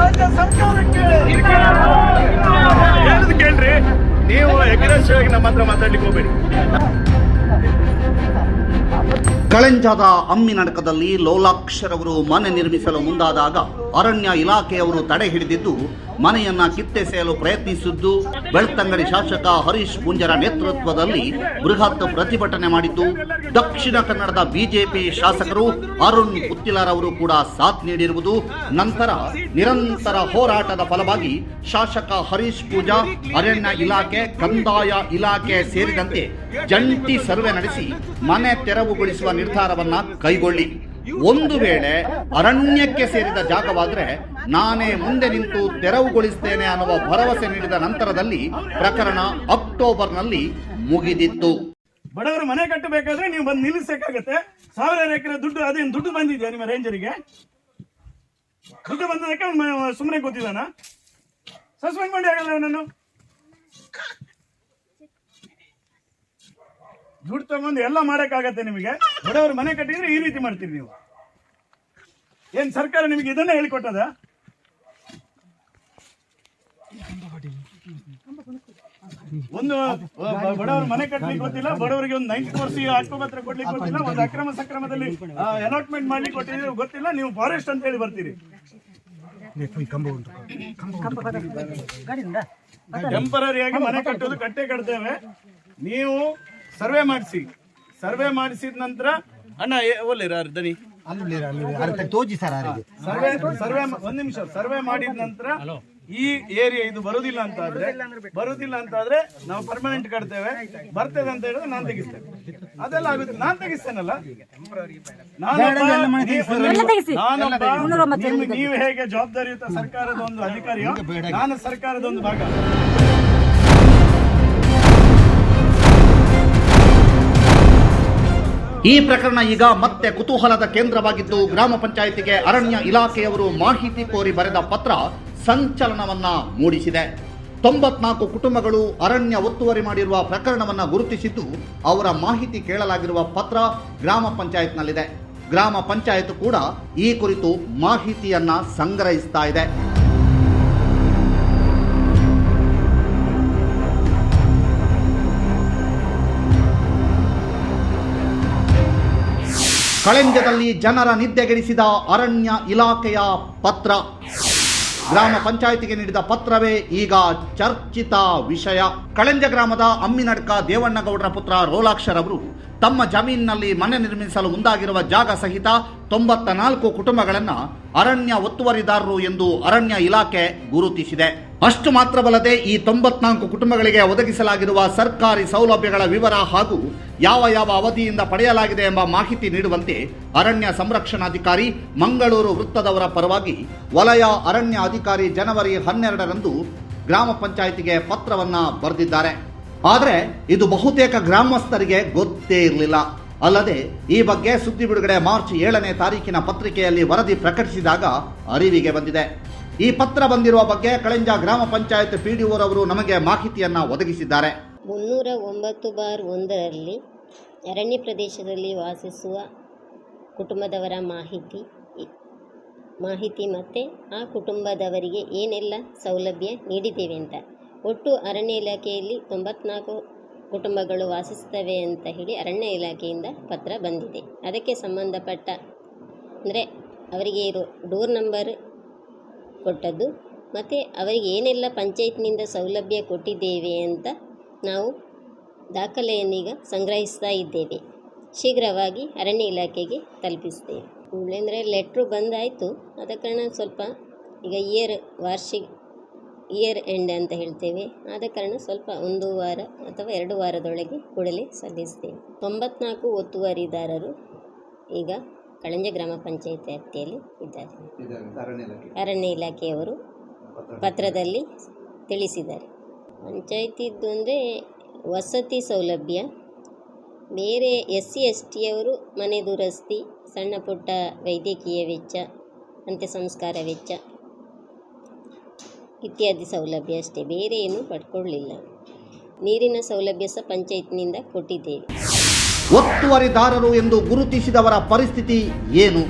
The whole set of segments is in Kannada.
ರಾಜ್ಯ ಸರ್ಕಾರಕ್ಕೆ ಏನದು ಕೇಳ್ರಿ, ನೀವು ಎಗ್ರೆಸಿವ್ ನಮ್ಮ ಹತ್ರ ಮಾತಾಡ್ಲಿಕ್ಕೆ ಹೋಗ್ಬೇಡಿ. ಕಳೆಂಜಾದ ಅಮ್ಮಿನಡಕದಲ್ಲಿ ಲೋಲಾಕ್ಷರವರು ಮನೆ ನಿರ್ಮಿಸಲು ಮುಂದಾದಾಗ ಅರಣ್ಯ ಇಲಾಖೆಯವರು ತಡೆ ಹಿಡಿದಿದ್ದು ಮನೆಯನ್ನ ಕಿತ್ತೆಸೆಯಲು ಪ್ರಯತ್ನಿಸಿದ್ದು ಬೆಳ್ತಂಗಡಿ ಶಾಸಕ ಹರೀಶ್ ಪೂಂಜರ ನೇತೃತ್ವದಲ್ಲಿ ಬೃಹತ್ ಪ್ರತಿಭಟನೆ ಮಾಡಿದ್ದು ದಕ್ಷಿಣ ಕನ್ನಡದ ಬಿಜೆಪಿ ಶಾಸಕರು ಅರುಣ್ ಪುತ್ತಿಲರವರು ಕೂಡ ಸಾಥ್ ನೀಡಿರುವುದು, ನಂತರ ನಿರಂತರ ಹೋರಾಟದ ಫಲವಾಗಿ ಶಾಸಕ ಹರೀಶ್ ಪೂಂಜಾ ಅರಣ್ಯ ಇಲಾಖೆ, ಕಂದಾಯ ಇಲಾಖೆ ಸೇರಿದಂತೆ ಜಂಟಿ ಸರ್ವೆ ನಡೆಸಿ ಮನೆ ತೆರವುಗೊಳಿಸುವ ನಿರ್ಧಾರವನ್ನ ಕೈಗೊಳ್ಳಿ. ಒಂದು ವೇಳೆ ಅರಣ್ಯಕ್ಕೆ ಸೇರಿದ ಜಾಗವಾದರೆ ನಾನೇ ಮುಂದೆ ನಿಂತು ತೆರವುಗೊಳಿಸುತ್ತೇನೆ ಅನ್ನುವ ಭರವಸೆ ನೀಡಿದ ನಂತರದಲ್ಲಿ ಪ್ರಕರಣ ಅಕ್ಟೋಬರ್ನಲ್ಲಿ ಮುಗಿದಿತ್ತು. ಬಡವರ ಮನೆ ಕಟ್ಟಬೇಕಾದ್ರೆ ನೀವು ಬಂದು ನಿಲ್ಲಿಸಬೇಕಾಗತ್ತೆ. 1000 ಎಕರೆ ದುಡ್ಡು, ಅದೇನು ದುಡ್ಡು ಬಂದಿದೆಯಾ ನಿಮ್ಮ ರೇಂಜರಿಗೆ? ದುಡ್ಡು ಬಂದದಕ್ಕೆ ಸುಮ್ಮನೆ ಗೊತ್ತಿದ್ದಾನ? ಸಸ್ಪೆಂಡ್ ಮಾಡಿ ಆಗಲ್ಲ ಅವನನ್ನು. ದುಡ್ಡು ತಗೊಂಡು ಎಲ್ಲ ಮಾಡಕ್ಕಾಗತ್ತೆ ನಿಮಗೆ? ಬಡವರು ಮನೆ ಕಟ್ಟಿದ್ರೆ ಈ ರೀತಿ ಮಾಡ್ತೀರಿ ನೀವು? ಏನ್ ಸರ್ಕಾರ ನಿಮಗೆ ಇದನ್ನೇ ಹೇಳಿಕೊಟ್ಟದ? ಒಂದು ಬಡವರು ಮನೆ ಕಟ್ಟಲಿಕ್ಕೆ ಗೊತ್ತಿಲ್ಲ, ಬಡವರಿಗೆ ಒಂದು 90 ವರ್ಷ ಹಕ್ಕುಪತ್ರ ಕೊಡ್ಲಿಕ್ಕೆ ಗೊತ್ತಿಲ್ಲ, ಒಂದು ಅಕ್ರಮ ಸಕ್ರಮದಲ್ಲಿ ಅಲಾಟ್ಮೆಂಟ್ ಮಾಡ್ಲಿಕ್ಕೆ ಕೊಟ್ಟಿದ್ರೆ ಗೊತ್ತಿಲ್ಲ, ನೀವು ಫಾರೆಸ್ಟ್ ಅಂತ ಹೇಳಿ ಬರ್ತೀರಿ. ಟೆಂಪರರಿಯಾಗಿ ಮನೆ ಕಟ್ಟೋದು ಕಟ್ಟೆ ಕಟ್ತೇವೆ. ನೀವು ಸರ್ವೆ ಮಾಡಿಸಿ, ಸರ್ವೆ ಮಾಡಿಸಿದ ನಂತರ ಅಣ್ಣ ಒಳ್ಳೆ ದನಿ ಸರ್ವೆ ಒಂದ್ ನಿಮಿಷ ಸರ್ವೆ ಮಾಡಿದ ನಂತರ ಈ ಏರಿಯಾ ಇದು ಬರುದಿಲ್ಲ ಅಂತ ಆದ್ರೆ ನಾವು ಪರ್ಮನೆಂಟ್ ಕಟ್ತೇವೆ. ಬರ್ತದೆ ಅಂತ ಹೇಳಿದ್ರೆ ನಾನು ತೆಗಿಸ್ತೇನೆ. ಅದೆಲ್ಲ ಆಗುತ್ತೆ, ನಾನು ತೆಗಿಸ್ತೇನಲ್ಲ. ನೀವು ಹೇಗೆ ಜವಾಬ್ದಾರಿಯುತ ಸರ್ಕಾರದ ಒಂದು ಅಧಿಕಾರಿಯೋ, ನಾನು ಸರ್ಕಾರದ ಒಂದು ಭಾಗ. ಈ ಪ್ರಕರಣ ಈಗ ಮತ್ತೆ ಕುತೂಹಲದ ಕೇಂದ್ರವಾಗಿದ್ದು ಗ್ರಾಮ ಪಂಚಾಯಿತಿಗೆ ಅರಣ್ಯ ಇಲಾಖೆಯವರು ಮಾಹಿತಿ ಕೋರಿ ಬರೆದ ಪತ್ರ ಸಂಚಲನವನ್ನ ಮೂಡಿಸಿದೆ. 94 ಕುಟುಂಬಗಳು ಅರಣ್ಯ ಒತ್ತುವರಿ ಮಾಡಿರುವ ಪ್ರಕರಣವನ್ನ ಗುರುತಿಸಿದ್ದು ಅವರ ಮಾಹಿತಿ ಕೇಳಲಾಗಿರುವ ಪತ್ರ ಗ್ರಾಮ ಪಂಚಾಯತ್ನಲ್ಲಿದೆ. ಗ್ರಾಮ ಪಂಚಾಯತ್ ಕೂಡ ಈ ಕುರಿತು ಮಾಹಿತಿಯನ್ನ ಸಂಗ್ರಹಿಸ್ತಾ ಇದೆ. ಕಳೆಂಜದಲ್ಲಿ ಜನರ ನಿದ್ದೆಗೆಡಿಸಿದ ಅರಣ್ಯ ಇಲಾಖೆಯ ಪತ್ರ. ಗ್ರಾಮ ಪಂಚಾಯಿತಿಗೆ ನೀಡಿದ ಪತ್ರವೇ ಈಗ ಚರ್ಚಿತ ವಿಷಯ. ಕಳೆಂಜ ಗ್ರಾಮದ ಅಮ್ಮಿನಡ್ಕ ದೇವಣ್ಣಗೌಡರ ಪುತ್ರ ರೋಲಾಕ್ಷರ್ ಅವರು ತಮ್ಮ ಜಮೀನಿನಲ್ಲಿ ಮನೆ ನಿರ್ಮಿಸಲು ಮುಂದಾಗಿರುವ ಜಾಗ ಸಹಿತ 94 ಕುಟುಂಬಗಳನ್ನು ಅರಣ್ಯ ಒತ್ತುವರಿದಾರರು ಎಂದು ಅರಣ್ಯ ಇಲಾಖೆ ಗುರುತಿಸಿದೆ. ಅಷ್ಟು ಮಾತ್ರವಲ್ಲದೆ ಈ 94 ಕುಟುಂಬಗಳಿಗೆ ಒದಗಿಸಲಾಗಿರುವ ಸರ್ಕಾರಿ ಸೌಲಭ್ಯಗಳ ವಿವರ ಹಾಗೂ ಯಾವ ಅವಧಿಯಿಂದ ಪಡೆಯಲಾಗಿದೆ ಎಂಬ ಮಾಹಿತಿ ನೀಡುವಂತೆ ಅರಣ್ಯ ಸಂರಕ್ಷಣಾಧಿಕಾರಿ ಮಂಗಳೂರು ವೃತ್ತದವರ ಪರವಾಗಿ ವಲಯ ಅರಣ್ಯ ಅಧಿಕಾರಿ ಜನವರಿ 12ರಂದು ಗ್ರಾಮ ಪಂಚಾಯಿತಿಗೆ ಪತ್ರವನ್ನ ಬರೆದಿದ್ದಾರೆ. ಆದರೆ ಇದು ಬಹುತೇಕ ಗ್ರಾಮಸ್ಥರಿಗೆ ಗೊತ್ತೇ ಇರಲಿಲ್ಲ. ಅಲ್ಲದೆ ಈ ಬಗ್ಗೆ ಸುದ್ದಿ ಬಿಡುಗಡೆ ಮಾರ್ಚ್ 7ನೇ ತಾರೀಕಿನ ಪತ್ರಿಕೆಯಲ್ಲಿ ವರದಿ ಪ್ರಕಟಿಸಿದಾಗ ಅರಿವಿಗೆ ಬಂದಿದೆ. ಈ ಪತ್ರ ಬಂದಿರುವ ಬಗ್ಗೆ ಕಳೆಂಜ ಗ್ರಾಮ ಪಂಚಾಯತ್ ಪಿಡಿಒರವರು ನಮಗೆ ಮಾಹಿತಿಯನ್ನ ಒದಗಿಸಿದ್ದಾರೆ. 309/1ರಲ್ಲಿ ಅರಣ್ಯ ಪ್ರದೇಶದಲ್ಲಿ ವಾಸಿಸುವ ಕುಟುಂಬದವರ ಮಾಹಿತಿ ಮತ್ತು ಆ ಕುಟುಂಬದವರಿಗೆ ಏನೆಲ್ಲ ಸೌಲಭ್ಯ ನೀಡಿದ್ದೇವೆ ಅಂತ. ಒಟ್ಟು ಅರಣ್ಯ ಇಲಾಖೆಯಲ್ಲಿ 94 ಕುಟುಂಬಗಳು ವಾಸಿಸುತ್ತವೆ ಅಂತ ಹೇಳಿ ಅರಣ್ಯ ಇಲಾಖೆಯಿಂದ ಪತ್ರ ಬಂದಿದೆ. ಅದಕ್ಕೆ ಸಂಬಂಧಪಟ್ಟ ಅಂದರೆ ಅವರಿಗೆ ಡೋರ್ ನಂಬರ್ ಕೊಟ್ಟದ್ದು ಮತ್ತು ಅವರಿಗೆ ಏನೆಲ್ಲ ಪಂಚಾಯತ್ನಿಂದ ಸೌಲಭ್ಯ ಕೊಟ್ಟಿದ್ದೇವೆ ಅಂತ ನಾವು ದಾಖಲೆಯನ್ನೀಗ ಸಂಗ್ರಹಿಸ್ತಾ ಇದ್ದೇವೆ. ಶೀಘ್ರವಾಗಿ ಅರಣ್ಯ ಇಲಾಖೆಗೆ ತಲುಪಿಸ್ತೇವೆ. ಅಂದರೆ ಲೆಟ್ರು ಬಂದಾಯಿತು, ಆದ ಕಾರಣ ಸ್ವಲ್ಪ ಈಗ ಇಯರ್ ಎಂಡ್ ಅಂತ ಹೇಳ್ತೇವೆ, ಆದ ಕಾರಣ ಸ್ವಲ್ಪ 1 ವಾರ ಅಥವಾ 2 ವಾರದೊಳಗೆ ಕೂಡಲೇ ಸಲ್ಲಿಸ್ತೇವೆ. 94 ಒತ್ತುವರಿದಾರರು ಈಗ ಕಳೆಂಜ ಗ್ರಾಮ ಪಂಚಾಯತ್ ವ್ಯಾಪ್ತಿಯಲ್ಲಿ ಇದ್ದಾರೆ. ಅರಣ್ಯ ಇಲಾಖೆಯವರು ಪತ್ರದಲ್ಲಿ ತಿಳಿಸಿದ್ದಾರೆ. ಪಂಚಾಯತಿದ್ದು ಅಂದರೆ ವಸತಿ ಸೌಲಭ್ಯ, ಬೇರೆ SC ST ಅವರು ಮನೆ ದುರಸ್ತಿ, ಸಣ್ಣ ಪುಟ್ಟ ವೈದ್ಯಕೀಯ ವೆಚ್ಚ, ಅಂತ್ಯ ಸಂಸ್ಕಾರ ವೆಚ್ಚ ಇತ್ಯಾದಿ ಸೌಲಭ್ಯ ಅಷ್ಟೇ, ಬೇರೆ ಏನೂ ಪಡ್ಕೊಳ್ಳಿಲ್ಲ. ನೀರಿನ ಸೌಲಭ್ಯ ಸಹ ಪಂಚಾಯತ್ನಿಂದ ಕೊಟ್ಟಿದ್ದೇವೆ. ಒತ್ತುವರಿದಾರರು ಎಂದು ಗುರುತಿಸಿದವರ ಪರಿಸ್ಥಿತಿ ಏನು?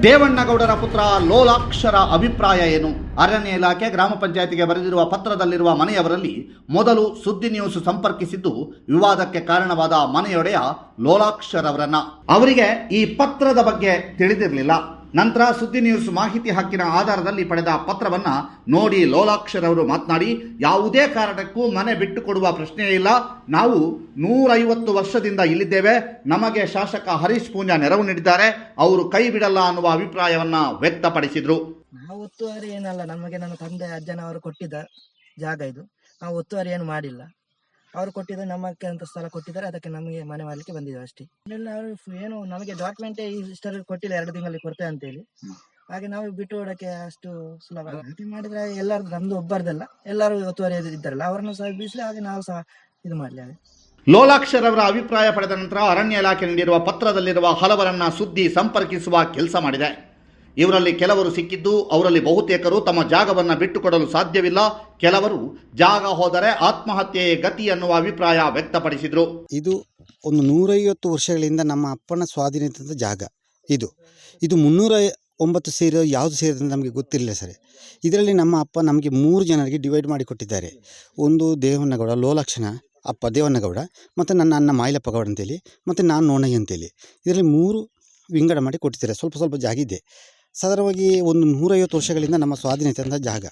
ದೇವಣ್ಣಗೌಡರ ಪುತ್ರ ಲೋಲಾಕ್ಷರ ಅಭಿಪ್ರಾಯ ಏನು? ಅರಣ್ಯ ಇಲಾಖೆ ಗ್ರಾಮ ಪಂಚಾಯತಿಗೆ ಬರೆದಿರುವ ಪತ್ರದಲ್ಲಿರುವ ಮನೆಯವರಲ್ಲಿ ಮೊದಲು ಸುದ್ದಿ ನ್ಯೂಸ್ ಸಂಪರ್ಕಿಸಿದ್ದು ವಿವಾದಕ್ಕೆ ಕಾರಣವಾದ ಮನೆಯೊಡೆಯ ಲೋಲಾಕ್ಷರ್ ಅವರನ್ನ. ಅವರಿಗೆ ಈ ಪತ್ರದ ಬಗ್ಗೆ ತಿಳಿದಿರಲಿಲ್ಲ. ನಂತರ ಸುದ್ದಿ ನ್ಯೂಸ್ ಮಾಹಿತಿ ಹಕ್ಕಿನ ಆಧಾರದಲ್ಲಿ ಪಡೆದ ಪತ್ರವನ್ನ ನೋಡಿ ಲೋಲಾಕ್ಷರ್ ಅವರು ಮಾತನಾಡಿ, ಯಾವುದೇ ಕಾರಣಕ್ಕೂ ಮನೆ ಬಿಟ್ಟು ಕೊಡುವ ಪ್ರಶ್ನೆ ಇಲ್ಲ, ನಾವು 150 ವರ್ಷದಿಂದ ಇಲ್ಲಿದ್ದೇವೆ, ನಮಗೆ ಶಾಸಕ ಹರೀಶ್ ಪೂಂಜಾ ನೆರವು ನೀಡಿದ್ದಾರೆ, ಅವರು ಕೈ ಬಿಡಲ್ಲ ಅನ್ನುವ ಅಭಿಪ್ರಾಯವನ್ನ ವ್ಯಕ್ತಪಡಿಸಿದ್ರು. ನಾವು ಒತ್ತುವರಿ ಏನಲ್ಲ, ನಮಗೆ ನನ್ನ ತಂದೆ ಅಜ್ಜನವರು ಕೊಟ್ಟಿದ್ದ ಜಾಗ ಇದು. ನಾವು ಒತ್ತುವರಿ ಏನು ಮಾಡಿಲ್ಲ. ಅವರು ಕೊಟ್ಟಿದ್ದು ನಮ್ಮಕ್ಕೆ ಅಂತ ಸ್ಥಳ ಕೊಟ್ಟಿದ್ದಾರೆ, ಅದಕ್ಕೆ ನಮಗೆ ಮನೆ ಮಾಡಲಿಕ್ಕೆ ಬಂದಿದ್ದೇವೆ ಅಷ್ಟೇ. ಅವರು ಏನು ನಮಗೆ ಡಾಕ್ಯುಮೆಂಟ್ ಇಷ್ಟರಲ್ಲಿ ಕೊಟ್ಟಿಲ್ಲ, 2 ತಿಂಗಳಲ್ಲಿ ಕೊಡ್ತೇವೆ ಅಂತೇಳಿ. ಹಾಗೆ ನಾವು ಬಿಟ್ಟು ಓಡಕ್ಕೆ ಅಷ್ಟು ಸುಲಭ ಮಾಡಿದ್ರೆ ಎಲ್ಲರೂ ನಮ್ದು ಒಬ್ಬರದಲ್ಲ, ಎಲ್ಲರೂ ಒತ್ತುವರಿ ಇದ್ದಾರಲ್ಲ ಅವರನ್ನು ಸಹ ಬೀಸಲಿ, ಹಾಗೆ ನಾವು ಸಹ ಇದು ಮಾಡಲಿ. ಹಾಗೆ ಲೋಲಾಕ್ಷರ್ ಅವರ ಅಭಿಪ್ರಾಯ ಪಡೆದ ನಂತರ ಅರಣ್ಯ ಇಲಾಖೆ ನೀಡಿರುವ ಪತ್ರದಲ್ಲಿರುವ ಹಲವರನ್ನ ಸುದ್ದಿ ಸಂಪರ್ಕಿಸುವ ಕೆಲಸ ಮಾಡಿದೆ. ಇವರಲ್ಲಿ ಕೆಲವರು ಸಿಕ್ಕಿದ್ದು, ಅವರಲ್ಲಿ ಬಹುತೇಕರು ತಮ್ಮ ಜಾಗವನ್ನು ಬಿಟ್ಟುಕೊಡಲು ಸಾಧ್ಯವಿಲ್ಲ, ಕೆಲವರು ಜಾಗ ಹೋದರೆ ಆತ್ಮಹತ್ಯೆಯೇ ಗತಿ ಅನ್ನುವ ಅಭಿಪ್ರಾಯ ವ್ಯಕ್ತಪಡಿಸಿದರು. ಇದು ಒಂದು 150 ವರ್ಷಗಳಿಂದ ನಮ್ಮ ಅಪ್ಪನ ಸ್ವಾಧೀನದ ಜಾಗ. ಇದು 309 ಸೇರಿ ಯಾವುದು ಸೇರಿದಂತೆ ನಮಗೆ ಗೊತ್ತಿರಲಿಲ್ಲ ಸರ್. ಇದರಲ್ಲಿ ನಮ್ಮ ಅಪ್ಪ ನಮಗೆ 3 ಜನರಿಗೆ ಡಿವೈಡ್ ಮಾಡಿ ಕೊಟ್ಟಿದ್ದಾರೆ. ಒಂದು ದೇವಣ್ಣಗೌಡ, ಲೋಲಾಕ್ಷಣ ಅಪ್ಪ ದೇವಣ್ಣಗೌಡ, ಮತ್ತು ನನ್ನ ಅಣ್ಣ ಮಾಯಿಲಪ್ಪ ಗೌಡ ಅಂತೇಳಿ, ಮತ್ತು ನಾನು ನೋಣಯ್ಯ ಅಂತೇಳಿ. ಇದರಲ್ಲಿ 3 ವಿಂಗಡ ಮಾಡಿ ಕೊಟ್ಟಿದ್ದಾರೆ. ಸ್ವಲ್ಪ ಜಾಗ ಇದೆ. ಸಾಧಾರಣವಾಗಿ ಒಂದು 150 ವರ್ಷಗಳಿಂದ ನಮ್ಮ ಸ್ವಾಧೀನತೆಯ ಜಾಗ.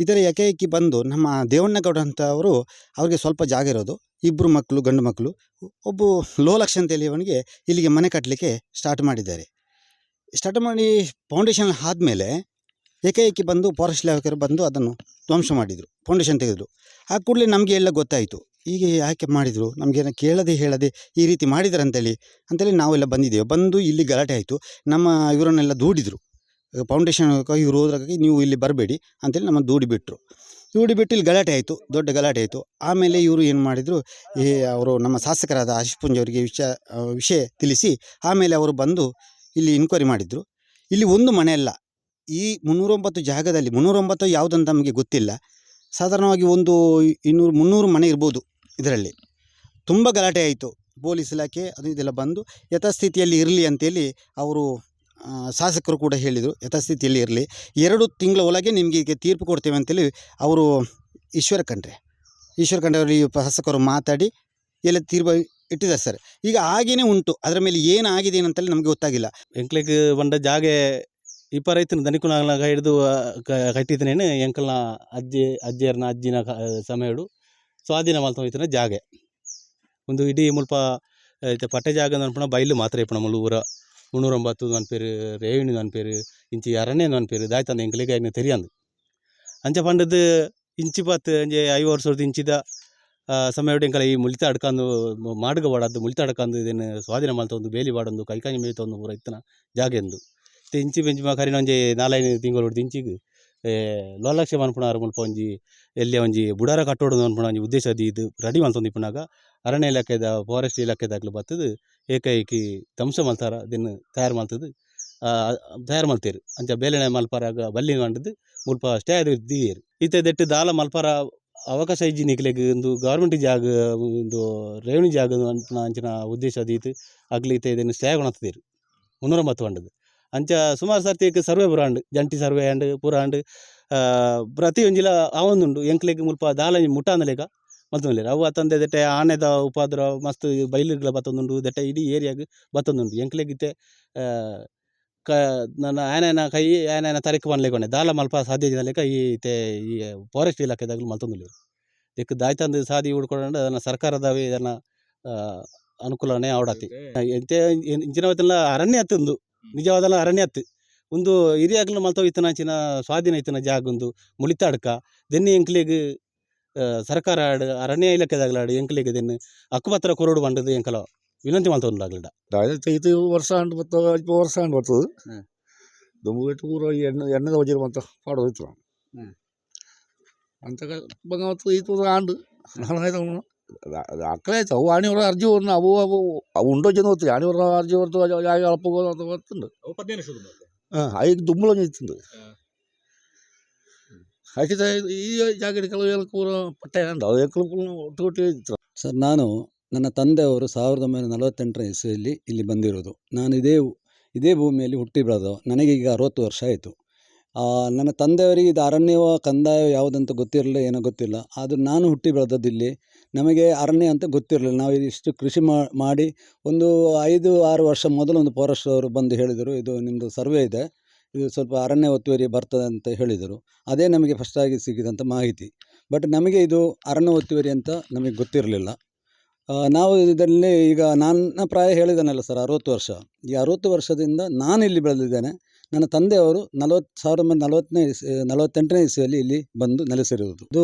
ಇದರ ಏಕೈಕಿ ಬಂದು ನಮ್ಮ ದೇವಣ್ಣಗೌಡ ಅಂತವರು, ಅವ್ರಿಗೆ ಸ್ವಲ್ಪ ಜಾಗ ಇರೋದು, 2 ಮಕ್ಕಳು ಗಂಡು ಮಕ್ಕಳು, ಒಬ್ಬ ಲೋಲಾಕ್ಷ ಅಂತೇಳಿ ಅವನಿಗೆ ಇಲ್ಲಿಗೆ ಮನೆ ಕಟ್ಟಲಿಕ್ಕೆ ಸ್ಟಾರ್ಟ್ ಮಾಡಿದ್ದಾರೆ. ಸ್ಟಾರ್ಟ್ ಮಾಡಿ ಫೌಂಡೇಶನ್ ಆದಮೇಲೆ ಏಕೈಕಿ ಬಂದು ಫಾರೆಸ್ಟ್ ಇಲಾಖೆಯವರು ಬಂದು ಅದನ್ನು ಧ್ವಂಸ ಮಾಡಿದರು, ಫೌಂಡೇಶನ್ ತೆಗೆದರು. ಆ ಕೂಡಲೇ ನಮಗೆ ಎಲ್ಲ ಗೊತ್ತಾಯಿತು, ಹೀಗೆ ಯಾಕೆ ಮಾಡಿದರು, ನಮಗೇನು ಕೇಳದೆ ಹೇಳದೆ ಈ ರೀತಿ ಮಾಡಿದ್ದಾರೆ ಅಂತೇಳಿ ನಾವೆಲ್ಲ ಬಂದಿದ್ದೇವೆ. ಬಂದು ಇಲ್ಲಿ ಗಲಾಟೆ ಆಯಿತು. ನಮ್ಮ ಇವರನ್ನೆಲ್ಲ ದೂಡಿದರು. ಫೌಂಡೇಶನ್ ಇವರು ಹೋದ್ರಾಗಿ ನೀವು ಇಲ್ಲಿ ಬರಬೇಡಿ ಅಂತೇಳಿ ನಮ್ಮ ದೂಡಿಬಿಟ್ಟು ಇಲ್ಲಿ ಗಲಾಟೆ ಆಯಿತು, ದೊಡ್ಡ ಗಲಾಟೆ ಆಯಿತು. ಆಮೇಲೆ ಇವರು ಏನು ಮಾಡಿದರು, ಅವರು ನಮ್ಮ ಶಾಸಕರಾದ ಹರೀಶ್ ಪೂಂಜಾ ಅವರಿಗೆ ವಿಷಯ ತಿಳಿಸಿ ಆಮೇಲೆ ಅವರು ಬಂದು ಇಲ್ಲಿ ಇನ್ಕ್ವೈರಿ ಮಾಡಿದರು. ಇಲ್ಲಿ ಒಂದು ಮನೆ ಅಲ್ಲ, ಈ 309 ಜಾಗದಲ್ಲಿ 309 ಯಾವುದಂತ ನಮಗೆ ಗೊತ್ತಿಲ್ಲ, ಸಾಧಾರಣವಾಗಿ ಒಂದು 200-300 ಮನೆ ಇರ್ಬೋದು. ಇದರಲ್ಲಿ ತುಂಬ ಗಲಾಟೆ ಆಯಿತು. ಪೊಲೀಸ್ ಇಲಾಖೆ ಅದು ಇದೆಲ್ಲ ಬಂದು ಯಥಾಸ್ಥಿತಿಯಲ್ಲಿ ಇರಲಿ ಅಂತೇಳಿ ಅವರು ಶಾಸಕರು ಕೂಡ ಹೇಳಿದರು, ಯಥಾಸ್ಥಿತಿಯಲ್ಲಿ ಇರಲಿ, 2 ತಿಂಗಳ ಒಳಗೆ ನಿಮಗೆ ಈಗ ತೀರ್ಪು ಕೊಡ್ತೇವೆ ಅಂತೇಳಿ ಅವರು ಈಶ್ವರ ಖಂಡ್ರೆ ಅವರು ಈ ಶಾಸಕರು ಮಾತಾಡಿ ಎಲ್ಲ ತೀರ್ಪು ಇಟ್ಟಿದ್ದಾರೆ ಸರ್. ಈಗ ಹಾಗೇನೇ ಉಂಟು, ಅದರ ಮೇಲೆ ಏನಾಗಿದೆ ಅಂತೇಳಿ ನಮಗೆ ಗೊತ್ತಾಗಿಲ್ಲ. ಎಂಕ್ಲೆಗ್ ಬಂದ ಜಾಗೆ ಇಪ್ಪರೈತಿನ ದನಿಕುನಾಗ ಹಿಡಿದು ಕಟ್ಟಿದ್ದೇನೆ. ಎಂಕಲ್ನ ಅಜ್ಜಿಯರ್ನ ಅಜ್ಜಿನ ಸಮಯಡು ಸ್ವಾಧೀನ ಮಲ್ತೋಯ್ತಿನ ಜಾಗೆ ಒಂದು ಇಡೀ ಮುಲ್ಪ ಪಟ್ಟೆ ಜಾಗ ಅನ್ಪಣ ಬೈಲು ಮಾತ್ರ ಇಪ್ಪಣ ಮುಳ್ಳು ಊರ 309 ಅನ್ಪೇರು, ರೇವಣಿ ಅನ್ಪೇರು, ಇಂಚಿ ಅರಣ್ಯ ಅನ್ಪೇರು ದಾಯ್ತಂದು ಎಂಕ್ಲೆಗೆ ಆಯ್ನ ತೆರಿಯಂದು ಅಂಚ ಪಂಡದು ಇಂಚಿ ಪತ್ತು ಅಂಜೆ 5 ವರ್ಷದ ಇಂಚಿದ ಸಮಯ ಎಂಕಲ ಈ ಮುಳಿತ ಅಡ್ಕಂದು ಮಾಡುಗ ಬಾಡದ್ದು ಮುಳಿತ ಅಡ್ಕಂದು ಇದನ್ನು ಸ್ವಾಧೀನ ಮಲ್ತೊಂದು ಬೇಲಿ ಬಾಡೊಂದು ಕೈಕಾಯಿ ಮೇಯ್ತೊಂದು ಪೂರ ಇತ್ತನ ಜಾಗ ಎಂದು ಇಂಚಿ ಬೆಂಚಿ ಕರಿನ ಒಂಜಿ 4-5 ತಿಂಗಳು ಹೊಡೆದು ಇಂಚಿಗೆ ಲೋಲಾಕ್ಷ ಮನ್ಪುಣಾರು ಮುಲ್ಪ ಒಂಜಿ ಎಲ್ಲಿ ಒಂಜಿ ಬುಡಾರ ಕಟ್ಟೋಡು ಅನ್ಪುಣ ಒಂಜಿ ಉದ್ದೇಶ ಇದು ರೆಡಿ ಮಲ್ತೊಂದು ಇಪ್ಪನಾಗ ಅರಣ್ಯ ಇಲಾಖೆದ ಫಾರೆಸ್ಟ್ ಇಲಾಖೆದಾಗ್ಲು ಬರ್ತದೆ ಏಕೈಕಿ ಧ್ವಂಸ ಮಲ್ತಾರ ಇದನ್ನು ತಯಾರು ಮಲ್ತೇರು ಅಂಚ ಬೇಲೆನೆ ಮಲ್ಪಾರಾಗ ಬಲ್ಲಿ ಕಂಡದ್ದು ಮುಲ್ಪ ಸ್ಟೇ ಆದ ದಿಯರು ಈತ ದೆಟ್ಟು ದಾಲ ಮಲ್ಪಾರ ಅವಕಾಶ ಇಜ್ಜಿ ನಿಕ್ಲೆಗ್ ಒಂದು ಗೌರ್ಮೆಂಟ್ ಜಾಗ ಒಂದು ರೆವೆನ್ಯೂ ಜಾಗ ಅಂಚಿನ ಉದ್ದೇಶ ಅದೀತು ಆಗ್ಲಿ ಈತ ಇದನ್ನು ಸ್ಟೇ ಕೊಣತ್ತದೇರು 309 ಅಂಡದು ಅಂಚ ಸುಮಾರು ಸರ್ತಿ ಸರ್ವೆ ಪೂರ ಅಂಡು ಜಂಟಿ ಸರ್ವೆ ಅಂಡ್ ಪೂರ ಅಂಡು ಪ್ರತಿ ಒಂಜಿಲ ಅವೊಂದುಂಡು ಎಂಕ್ಲೆಗ್ ಮುಲ್ಪ ದಾಲ ಮುಟ್ಟಾಂದಲೇಗ ಮಲ್ತೊಂದಿಲ್ಲ ಅವು ಅತ್ತಂದೆ ದೆಟ್ಟೆ ಆನೆದ ಉಪದ್ರ ಮಸ್ತ್ ಬೈಲುಗಳ ಬತ್ತೊಂದುಂಡು ದೆಟ್ಟೆ ಇಡೀ ಏರಿಯಾಗ ಬತ್ತೊಂದುಂಡು ಎಂಕ್ಲೆಗಿತ್ತೆ ನನ್ನ ಆನೆನ ತರಿಕು ಮನ್ಲೇಕೊಂಡೆ ದಾಲ ಮಲ್ಪ ಸಾಧ್ಯ ಲೆಕ್ಕ ಈ ಫಾರೆಸ್ಟ್ ಇಲಾಖೆದಾಗಲು ಮಲ್ತೊಂದಿಲ್ಲ ಇದಕ್ಕೆ ದಾಯ್ತಂದು ಸಾದಿ ಹುಡ್ಕೊಂಡು ಅದನ್ನು ಸರ್ಕಾರದವೇ ಇದನ್ನು ಅನುಕೂಲನೇ ಆವಡತಿ ಎಂತೆ ಇಂಚಿನ ಹೊತ್ತಲ್ಲ ಅರಣ್ಯ ಹತ್ತೊಂದು ನಿಜವಾದಲ್ಲ ಅರಣ್ಯ ಹತ್ತು ಒಂದು ಹಿರಿಯಾಗ್ಲು ಮಲ್ತೋ ಇತ್ತನಾಚಿನ ಸ್ವಾಧೀನ ಇತ್ತನ ಜಾಗ ಒಂದು ಮುಳಿತ ಅಡ್ಕ ದೆನ್ನಿ ಎಂಕ್ಲೆಗ್ ಸರ್ಕಾರ ಆಡು ಅರಣ್ಯ ಇಲಾಖೆದಾಗ್ಲಾಡು ಎಂಕ್ಲೆಗ್ ದೆನ್ನು ಹಕ್ಕುಪತ್ರ ಕೊರೋಡು ಬಂಡದು ಎಂಕಲ ವಿನಂತಿ ಮಲ್ತೊಂದಾಗ್ಲಿಡ ಇದು ವರ್ಷ ಅಂಡ್ ವರ್ಷ ಅಂಡ್ ಬರ್ತದೆ ದೊಂಬು ಪೂರ ಎಣ್ಣೆದ ವಜೀರ ಅಂತ ಪಾಡೋಯ್ತು ಅಂತ ಬಂಗ ಈತು ಆಂಡು ಅಕ್ಕಲೇ ಆಯ್ತು ಅವು ಆಣಿಯವರ ಅರ್ಜಿ ಅವು ಉಂಡೋ ಜನ ಹೋಗ್ತೀವಿ ಆಣಿಯವರ ಅರ್ಜಿ ಹೊರತು ಯಾವ ಅಳಪೋಗೋದು ಅಂತ ಬರ್ತಿಂಡು ಐದು ದುಂಬಳ ಇತ್ತು ಹಾಕಿದ ಈ ಜಾಗ ಕೆಲವು ಪೂರ ಪಟ್ಟೆ ಅಂಡು ಅದು ಎಕ್ಕಲು ಒಟ್ಟು ಇತ್ತು ಸರ್. ನಾನು ನನ್ನ ತಂದೆಯವರು 1948 ಇಸ್ವಿಯಲ್ಲಿ ಇಲ್ಲಿ ಬಂದಿರೋದು. ನಾನು ಇದೇ ಭೂಮಿಯಲ್ಲಿ ಹುಟ್ಟಿ ಬೆಳೆದವ. ನನಗೀಗ 60 ವರ್ಷ ಆಯಿತು. ನನ್ನ ತಂದೆಯವರಿಗೆ ಇದು ಅರಣ್ಯವೋ ಕಂದಾಯ ಯಾವುದಂತ ಗೊತ್ತಿರಲಿಲ್ಲ, ಏನೋ ಗೊತ್ತಿಲ್ಲ. ಆದರೂ ನಾನು ಹುಟ್ಟಿ ಬೆಳೆದದ್ದು ಇಲ್ಲಿ. ನಮಗೆ ಅರಣ್ಯ ಅಂತ ಗೊತ್ತಿರಲಿಲ್ಲ. ನಾವು ಇಷ್ಟು ಕೃಷಿ ಮಾಡಿ ಒಂದು 5-6 ವರ್ಷ ಮೊದಲು ಒಂದು ಫಾರೆಸ್ಟ್ ಅವರು ಬಂದು ಹೇಳಿದರು, ಇದು ನಿಮ್ಮದು ಸರ್ವೆ ಇದೆ, ಇದು ಸ್ವಲ್ಪ ಅರಣ್ಯ ಒತ್ತುವರಿ ಬರ್ತದೆ ಅಂತ ಹೇಳಿದರು. ಅದೇ ನಮಗೆ ಫಸ್ಟಾಗಿ ಸಿಕ್ಕಿದಂಥ ಮಾಹಿತಿ. ಬಟ್ ನಮಗೆ ಇದು ಅರಣ್ಯ ಒತ್ತುವರಿ ಅಂತ ನಮಗೆ ಗೊತ್ತಿರಲಿಲ್ಲ. ನಾವು ಇದರಲ್ಲಿ ಈಗ ನನ್ನ ಪ್ರಾಯ ಹೇಳಿದ್ದಾನಲ್ಲ ಸರ್, 60 ವರ್ಷ. ಈ 60 ವರ್ಷದಿಂದ ನಾನು ಇಲ್ಲಿ ಬೆಳೆದಿದ್ದೇನೆ. ನನ್ನ ತಂದೆಯವರು 1948ನೇ ಇಸ್ವಿಯಲ್ಲಿ ಇಲ್ಲಿ ಬಂದು ನೆಲೆಸಿರುವುದು. ಇದು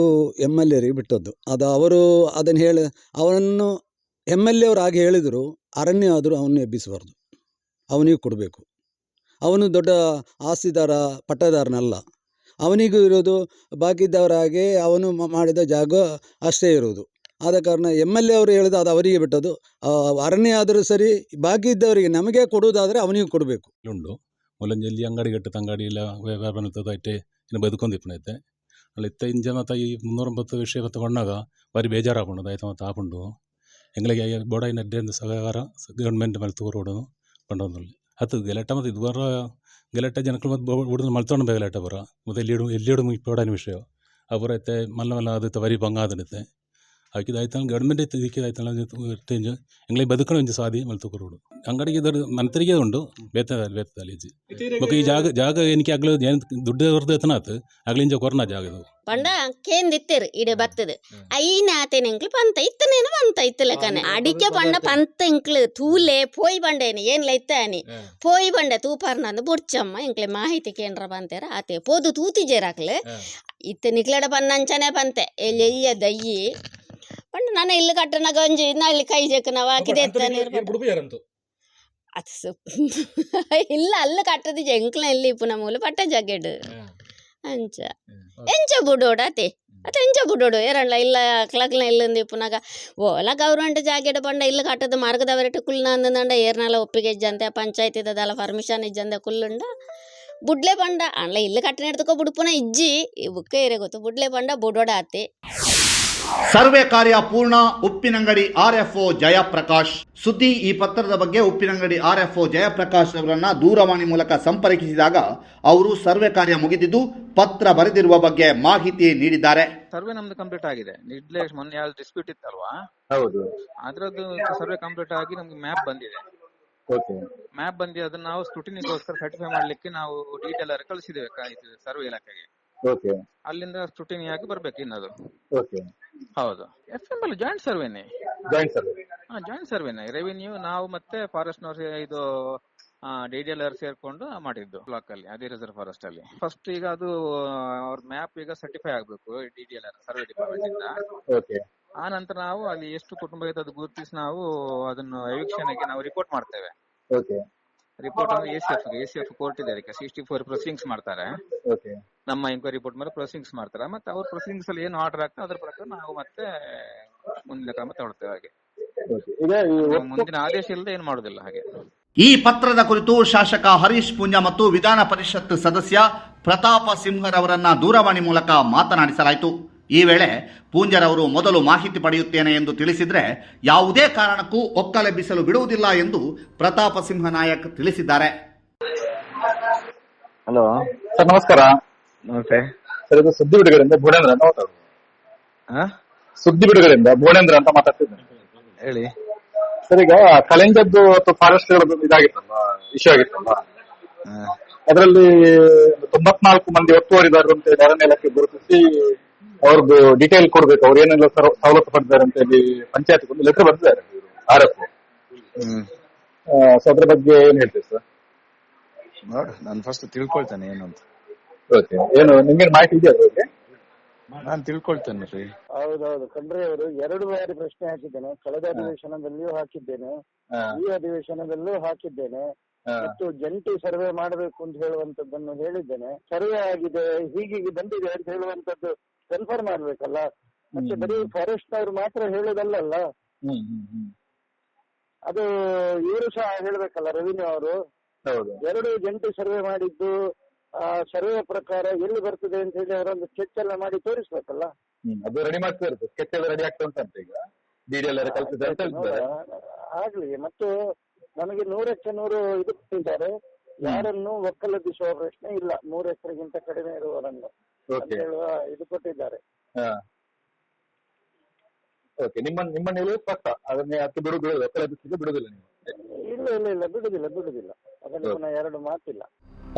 MLA ಬಿಟ್ಟದ್ದು. ಅದು ಅವರು ಅದನ್ನು ಅವನನ್ನು MLA ಅವರು ಹಾಗೆ ಹೇಳಿದರು, ಅರಣ್ಯ ಆದರೂ ಅವನು ಎಬ್ಬಿಸಬಾರ್ದು, ಅವನಿಗೆ ಕೊಡಬೇಕು. ಅವನು ದೊಡ್ಡ ಆಸ್ತಿದಾರ ಪಟ್ಟದಾರನಲ್ಲ. ಅವನಿಗೂ ಇರೋದು ಬಾಕಿದ್ದವರ ಹಾಗೆ ಅವನು ಮಾಡಿದ ಜಾಗ ಅಷ್ಟೇ ಇರುವುದು. ಆದ ಕಾರಣ MLA ಅವರು ಹೇಳಿದ ಅದು ಅವರಿಗೆ ಬಿಟ್ಟದ್ದು. ಅರಣ್ಯ ಆದರೂ ಸರಿ, ಬಾಕಿ ಇದ್ದವರಿಗೆ ನಮಗೆ ಕೊಡುವುದಾದರೆ ಅವನಿಗೆ ಕೊಡಬೇಕು. ಉಂಡು ಮುಲಂಜಲ್ಲಿ ಅಂಗಡಿ ಗಟ್ಟು ತಂಗಾಡಿ ಇಲ್ಲ ವ್ಯವಹಾರ ಬಂದೈತೆ ಇನ್ನು ಬದುಕೊಂಡಿಪ್ಪನೈತೆ ಅಲ್ಲಿ ಇತ್ತ ಇಂಜ ಮತ್ತು ಈ 390 ವಿಷಯ ತಗೊಂಡಾಗ ಬಾರಿ ಬೇಜಾರಾಗ್ಬಿಡೋದು ಆಯ್ತು ಮತ್ತು ಆಪುಂಡು ಎಂಗಳಿಗೆ ಬೋಡಾಯಿನ ಅಡ್ಡೆಂದು ಸಹಕಾರ ಗೌರ್ಮೆಂಟ್ ಮೇಲೆ ತಗೋರೋಡು ಬಂಡೋದಲ್ಲಿ ಹತ್ತು ಗೆಲೆಟ ಮತ್ತು ಇದು ಬರೋ ಗೆಲೆಟ ಜನಗಳು ಮತ್ತು ಹುಡುಗ ಮಲ್ತೊಂಡು ಗೆಲೆಟ ಬರೋ ಮತ್ತು ಎಲ್ಲಿಡು ಬೋಡಾಯಿನ ವಿಷಯ ಅಬ್ಬರ ಐತೆ ಮಲ್ಲ ಅದು ವರಿ ಬಂಗಾದನೈತೆ ಹಾಕಿದಾಯ್ತು ಗೌರ್ಮೆಂಟ್ ಐತೆ ಇದಕ್ಕಿದಾಯ್ತಲ್ಲ ಇರ್ತೇಂಜು ಎಂಗಳಿಗೆ ಬದುಕணும் ಇಂಜ ಸಾದಿ ಮಲ್ತುಕೊರೋಡು ಅಂಗಡಿಗೆ ಇದರ ಮಂತ್ರಿಗೆ ಉಂಡು ಬೇತದಲ್ಲಿ ಇಜ್ಜಿ ಬೊಕ ಈ ಜಾಗ ಏನಕ್ಕೆ ಆಗ್ಲೂ ಏನು ದುಡ್ಡು ಹೊರದೈತನಾತು ಆಗ್ಲಿಂಜ ಕೊರೋನಾ ಜಾಗ ಇದು ಪಂಡ ಕೇಂದಿತ್ತೇರು ಇಡೆ ಬರ್ತದೆ ಐನಾತೇನೆ ಎಂಕ್ಲು ಪಂತ ಇತ್ತನೇನು ಪಂತ ಇತ್ತಲೆಕ್ಕನೆ ಅಡಿಕೆ ಪಂಡ ಪಂತ ಎಂಕ್ಲು ತೂಲೆ ಪೋಯ್ ಬಂಡೇನೆ ಏನ್ಲ ಇತ್ತಾನಿ ಪೋಯ್ ಬಂಡೆ ತೂಪಾರ್ನಂದು ಬುಡ್ಚಮ್ಮ ಎಂಕ್ಲೆ ಮಾಹಿತಿ ಕೇಂದ್ರ ಬಂತೇರ ಆತೆ ಪೋದು ತೂತಿಜೇರಾಕ್ಲೆ ಇತ್ತ ನಿಕ್ಲಡ ಪನ್ನಂಚನೆ ಪಂತೆ ಎಲ್ಲಿಯ ದಯ್ಯಿ ಪಂಡ ನನ್ನ ಇಲ್ಲಿ ಕಟ್ಟನ ಗಂಜಿ ನಲ್ಲಿ ಕೈ ಜಕ್ಕನವ ಹಾಕಿದೆ ಇಲ್ಲ ಅಲ್ಲ ಕಟ್ಟದ ಎಂಕ್ಲ ಎಲ್ಲಿ ಇಪ್ಪು ನಮ್ಮೂಲು ಪಟ್ಟ ಜಗ್ಗೆಡು ಅಂಚ ಎಂಚ ಬುಡೋಡು ಅತೆ ಅತ್ತೆ ಎಂಚ ಬುಡೋಡು ಏರಣ್ಣ ಇಲ್ಲ ಕ್ಲಕ್ಲ ಇಲ್ಲಂದು ಇಪ್ಪುನಾಗ ಓಲ ಗೌರ್ಮೆಂಟ್ ಜಾಗೆಡು ಪಂಡ ಇಲ್ಲ ಕಟ್ಟದ ಮಾರ್ಗದವರೆಟ್ಟು ಕುಲ್ನ ಅಂದಂಡ ಏರ್ನೆಲ್ಲ ಒಪ್ಪಿಗೆ ಇಜ್ಜಂತೆ ಪಂಚಾಯತ್ ಇದಲ್ಲ ಪರ್ಮಿಷನ್ ಇಜ್ಜಂತೆ ಕುಲ್ಲುಂಡ ಬುಡ್ಲೆ ಪಂಡ ಅಣ್ಣ ಇಲ್ಲಿ ಕಟ್ಟನೆ ಎಡ್ತಕೋ ಬುಡ್ಪುನ ಇಜ್ಜಿ ಬುಕ್ಕ ಏರೆ ಗೊತ್ತು ಬುಡ್ಲೆ ಪಂಡ ಬುಡೋಡ ಆತೆ. ಸರ್ವೆ ಕಾರ್ಯ ಪೂರ್ಣ. ಉಪ್ಪಿನಂಗಡಿ RFO ಜಯಪ್ರಕಾಶ್. ಸುದ್ದಿ ಈ ಪತ್ರದ ಬಗ್ಗೆ ಉಪ್ಪಿನಂಗಡಿ RFO ಜಯಪ್ರಕಾಶ್ ಅವರನ್ನ ದೂರವಾಣಿ ಮೂಲಕ ಸಂಪರ್ಕಿಸಿದಾಗ ಅವರು ಸರ್ವೆ ಕಾರ್ಯ ಮುಗಿದಿದ್ದು ಪತ್ರ ಬರೆದಿರುವ ಬಗ್ಗೆ ಮಾಹಿತಿ ನೀಡಿದ್ದಾರೆ. ಸರ್ವೆ ನಮ್ದು ಕಂಪ್ಲೀಟ್ ಆಗಿದೆ. ನಿಡ್ಲೇಶ್ ಮೊನ್ನೆ ಯಾವ್ದು ಡಿಸ್ಪ್ಯೂಟ್ ಇತ್ತಲ್ವಾ, ಹೌದು, ಅದ್ರದ್ದು ಸರ್ವೆ ಕಂಪ್ಲೀಟ್ ಆಗಿ ನಮ್ಗೆ ಮ್ಯಾಪ್ ಬಂದಿದೆ. ಮ್ಯಾಪ್ ಬಂದಿ ಅದನ್ನ ನಾವು ಸ್ಕ್ರೂಟಿನಿಗೋಸ್ಕರ ಸರ್ಟಿಫೈ ಮಾಡ್ಲಿಕ್ಕೆ ನಾವು ಡೀಟೇಲರ್ ಕಳಿಸಿದ್ದೇವೆ ಸರ್ವೆ ಇಲಾಖೆಗೆ. ಅಲ್ಲಿಂದ ಸ್ಕ್ರೂಟಿನಿ ಆಗಿ ಬರ್ಬೇಕು ಇನ್ನದು. ಹೌದು, FML ಜಾಯಿಂಟ್ ಸರ್ವೆನೇ. ಜಾಯಿಂಟ್ ಸರ್ವೆನೇ. ರೆವಿನ್ಯೂ ನಾವು ಮತ್ತೆ ಫಾರೆಸ್ಟ್ ನವರು ಇದು DDLR ಸೇರ್ಕೊಂಡು ಮಾಡಿದ್ದು ಬ್ಲಾಕ್ ಅಲ್ಲಿ, ಅದೇ ರಿಸರ್ವ್ ಫಾರೆಸ್ಟ್ ಅಲ್ಲಿ. ಫಸ್ಟ್ ಈಗ ಅದು ಅವ್ರ ಮ್ಯಾಪ್ ಈಗ ಸರ್ಟಿಫೈ ಆಗ್ಬೇಕು DDLR ಸರ್ವೆ ಡಿಪಾರ್ಟ್ಮೆಂಟ್ ಇಂದ. ಆ ನಂತರ ನಾವು ಅಲ್ಲಿ ಎಷ್ಟು ಕುಟುಂಬ ಇದೆ ಅದು ಗುರುತಿಸಿ ನಾವು ಅದನ್ನು ಎವಿಕ್ಷನ್ಗೆ ನಾವು ರಿಪೋರ್ಟ್ ಮಾಡ್ತೇವೆ. ರಿಪೋರ್ಟ್ ಅಂದ್ರೆ ACF ಕೋರ್ಟ್ ಇದೆ, ಅದಕ್ಕೆ 64 ಪ್ರೊಸೀಡಿಂಗ್ಸ್ ಮಾಡ್ತಾರೆ. ನಮ್ಮ ಎಂಕ್ವೈರಿ ರಿಪೋರ್ಟ್ ಮೇಲೆ ಪ್ರೊಸೀಡಿಂಗ್ಸ್ ಮಾಡ್ತಾರೆ. ಮತ್ತೆ ಅವ್ರ ಪ್ರೊಸೀಡಿಂಗ್ಸ್ ಅಲ್ಲಿ ಏನು ಆರ್ಡರ್ ಆಗ್ತದೆ ಅದ್ರ ಪ್ರಕಾರ ನಾವು ಮತ್ತೆ ಮುಂದಿನ ಕ್ರಮ ತಗೊಳ್ತೇವೆ. ಹಾಗೆ ಮುಂದಿನ ಆದೇಶ ಇಲ್ಲದೆ ಏನು ಮಾಡುದಿಲ್ಲ. ಹಾಗೆ ಈ ಪತ್ರದ ಕುರಿತು ಶಾಸಕ ಹರೀಶ್ ಪುಂಜ ಮತ್ತು ವಿಧಾನ ಪರಿಷತ್ ಸದಸ್ಯ ಪ್ರತಾಪ ಸಿಂಹರವರನ್ನ ದೂರವಾಣಿ ಮೂಲಕ ಮಾತನಾಡಿಸಲಾಯಿತು. ಈ ವೇಳೆ ಪೂಂಜರವರು ಮೊದಲು ಮಾಹಿತಿ ಪಡೆಯುತ್ತೇನೆ ಎಂದು ತಿಳಿಸಿದರೆ ಯಾವುದೇ ಕಾರಣಕ್ಕೂ ಒಕ್ಕಲೆಬ್ಬಿಸಲು ಬಿಡುವುದಿಲ್ಲ ಎಂದು ಪ್ರತಾಪ ಸಿಂಹ ನಾಯಕ್ ತಿಳಿಸಿದ್ದಾರೆ. ಹಲೋ ಸರ್, ನಮಸ್ಕಾರ. ನಮಸ್ತೆ ಸರ್, ಇದು ಸುದ್ದಿ ಬಿಡುಗಡೆಯಿಂದ ಭುವನೇಂದ್ರ ಅಂತ ಮಾತಾಡೋದು. ಸುದ್ದಿ ಬಿಡುಗಡೆಯಿಂದ ಭುವನೇಂದ್ರ ಅಂತ ಮಾತಾಡ್ತಿದ್ದೇನೆ. ಹೇಳಿ ಸರ್, ಈಗ ಕಲೆಂಜದ್ದು ಫಾರೆಸ್ಟ್ ಇದಾಗಿತ್ತಲ್ಲ, ಇಶ್ಯೂ ಆಗಿತ್ತಲ್ಲ, ಅದರಲ್ಲಿ 94 ಮಂದಿ ಒತ್ತುವರಿದಾರರು ಅಂತ ಹೇಳಿ ಅರಣ್ಯ ಇಲಾಖೆ ಗುರುತಿಸಿ ಅವ್ರದ್ದು ಡೀಟೇಲ್ ಕೊಡ್ಬೇಕು, ಅವ್ರು ಏನೆಲ್ಲ ಸವಲತ್ತು ಪಡೆದಿದ್ದಾರೆ ಅಂತ ಹೇಳಿ ಪಂಚಾಯತ್ ಒಂದು ಲೆಟರ್ ಬರ್ತಿದ್ದಾರೆ RFO. ಸೊ ಅದ್ರ ಬಗ್ಗೆ ಏನ್ ಹೇಳ್ತೀವಿ ಸರ್? ನೋಡು, ನಾನು ಫಸ್ಟ್ ತಿಳ್ಕೊಳ್ತೇನೆ ಏನು ಅಂತ. ಏನು ನಿಮ್ಗೆ ಮಾಹಿತಿ ಇದೆಯಾ ಅದ್ರ ಬಗ್ಗೆ? ನಾನು ತಿಳ್ಕೊಳ್ತೇನೆ ರೀ. ಹೌದೌದು, ಖಂಡ್ರೆ ಅವರು 2 ಬಾರಿ ಪ್ರಶ್ನೆ ಹಾಕಿದ್ದೇನೆ. ಕಳೆದ ಅಧಿವೇಶನದಲ್ಲಿಯೂ ಹಾಕಿದ್ದೇನೆ, ಈ ಅಧಿವೇಶನದಲ್ಲೂ ಹಾಕಿದ್ದೇನೆ. ಮತ್ತು ಜಂಟಿ ಸರ್ವೆ ಮಾಡಬೇಕು ಅಂತ ಹೇಳುವಂತದ್ದನ್ನು ಹೇಳಿದ್ದೇನೆ. ಸರ್ವೆ ಆಗಿದೆ, ಹೀಗೆ ಬಂದಿದೆ ಅಂತ ಹೇಳುವಂತದ್ದು ಕನ್ಫರ್ಮ್ ಮಾಡ್ಬೇಕಲ್ಲ. ಮತ್ತೆ ಬರೀ ಫಾರೆಸ್ಟ್ ನವರು ಮಾತ್ರ ಹೇಳೋದಲ್ಲ, ಅದು ಇವರು ಸಹ ಹೇಳ್ಬೇಕಲ್ಲ, ರೆವಿನ್ಯೂ ಅವರು. 2 ಜಂಟಿ ಸರ್ವೆ ಮಾಡಿದ್ದು ಸರ್ವೆ ಪ್ರಕಾರ ಎಲ್ಲಿ ಬರ್ತದೆ ಅಂತ ಹೇಳಿ ಅವರೊಂದು ಸ್ಕೆಚ್ ಎಲ್ಲ ಮಾಡಿ ತೋರಿಸ್ಬೇಕಲ್ಲ. ಅದು ರೆಡಿ ಮಾಡ್ತಾ ಇರುತ್ತೆ, ಸ್ಕೆಚ್ ಎಲ್ಲ ರೆಡಿ ಆಗ್ತಾ ಉಂಟಂತ ಈಗ DDLR ಕಲ್ಸಿದೆ ಅಂತ ಹೇಳ್ತಾರೆ. ಆಗ್ಲಿ. ಮತ್ತು ನಮಗೆ 100 ಇದು ಕೊಟ್ಟಿದ್ದಾರೆ. ಯಾರನ್ನು ಒಕ್ಕಲೆಬ್ಬಿಸುವ ಪ್ರಶ್ನೆ ಇಲ್ಲ. 100 ಎಕರೆಗಿಂತ ಕಡಿಮೆ ಇರುವವರನ್ನು ಅಂತ ಹೇಳುವ ಇದು ಕೊಟ್ಟಿದ್ದಾರೆ. ನಿಮ್ಮ ನಿಲುವು ಸ್ಪಷ್ಟ, ಅದನ್ನೇ ಹತ್ತು ಬಿಡುದಿಲ್ಲ, ಒಕ್ಕಲೆಬ್ಬಿಸಲಿಕ್ಕೆ ಬಿಡುದಿಲ್ಲ ನೀವು? ಇಲ್ಲ ಬಿಡುದಿಲ್ಲ. ಅದನ್ನು ಪುನಃ ಎರಡು ಮಾತಿಲ್ಲ.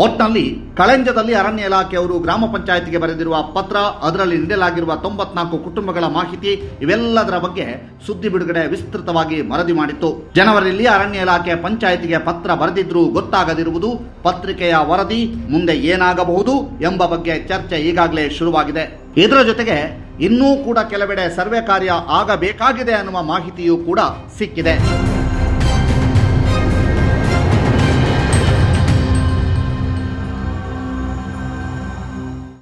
ಒಟ್ನಲ್ಲಿ ಕಳೆಂಜದಲ್ಲಿ ಅರಣ್ಯ ಇಲಾಖೆಯವರು ಗ್ರಾಮ ಪಂಚಾಯತಿಗೆ ಬರೆದಿರುವ ಪತ್ರ, ಅದರಲ್ಲಿ ನೀಡಲಾಗಿರುವ 94 ಕುಟುಂಬಗಳ ಮಾಹಿತಿ, ಇವೆಲ್ಲದರ ಬಗ್ಗೆ ಸುದ್ದಿ ಬಿಡುಗಡೆ ವಿಸ್ತೃತವಾಗಿ ವರದಿ ಮಾಡಿತ್ತು. ಜನವರಿಯಲ್ಲಿ ಅರಣ್ಯ ಇಲಾಖೆ ಪಂಚಾಯತಿಗೆ ಪತ್ರ ಬರೆದಿದ್ರೂ ಗೊತ್ತಾಗದಿರುವುದು, ಪತ್ರಿಕೆಯ ವರದಿ ಮುಂದೆ ಏನಾಗಬಹುದು ಎಂಬ ಬಗ್ಗೆ ಚರ್ಚೆ ಈಗಾಗಲೇ ಶುರುವಾಗಿದೆ. ಇದರ ಜೊತೆಗೆ ಇನ್ನೂ ಕೂಡ ಕೆಲವೆಡೆ ಸರ್ವೆ ಕಾರ್ಯ ಆಗಬೇಕಾಗಿದೆ ಅನ್ನುವ ಮಾಹಿತಿಯೂ ಕೂಡ ಸಿಕ್ಕಿದೆ.